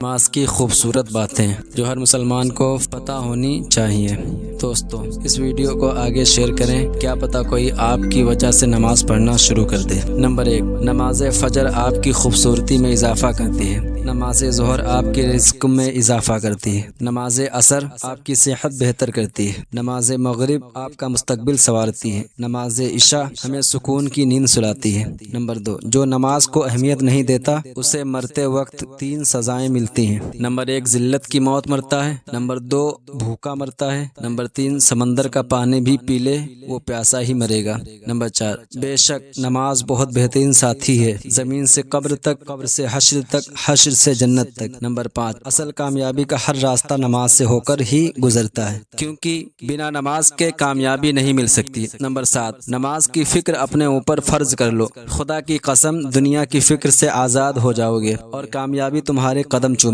نماز کی خوبصورت باتیں جو ہر مسلمان کو پتہ ہونی چاہیے۔ دوستو اس ویڈیو کو آگے شیئر کریں، کیا پتہ کوئی آپ کی وجہ سے نماز پڑھنا شروع کر دے۔ نمبر 1، نماز فجر آپ کی خوبصورتی میں اضافہ کرتی ہے۔ نماز ظہر آپ کے رزق میں اضافہ کرتی ہے۔ نماز عصر آپ کی صحت بہتر کرتی ہے۔ نماز مغرب آپ کا مستقبل سنوارتی ہے۔ نماز عشاء ہمیں سکون کی نیند سلاتی ہے۔ نمبر 2، جو نماز کو اہمیت نہیں دیتا اسے مرتے وقت 3 سزائیں ملتی ہیں۔ نمبر 1، ذلت کی موت مرتا ہے۔ نمبر 2، بھوکا مرتا ہے۔ نمبر 3، سمندر کا پانی بھی پی لے وہ پیاسا ہی مرے گا۔ نمبر 4، بے شک نماز بہت بہترین ساتھی ہے، زمین سے قبر تک، قبر سے حشر تک، حشر سے جنت تک۔ نمبر 5، اصل کامیابی کا ہر راستہ نماز سے ہو کر ہی گزرتا ہے، کیونکہ بنا نماز کے کامیابی نہیں مل سکتی۔ نمبر 7، نماز کی فکر اپنے اوپر فرض کر لو، خدا کی قسم دنیا کی فکر سے آزاد ہو جاؤ گے اور کامیابی تمہارے قدم چومے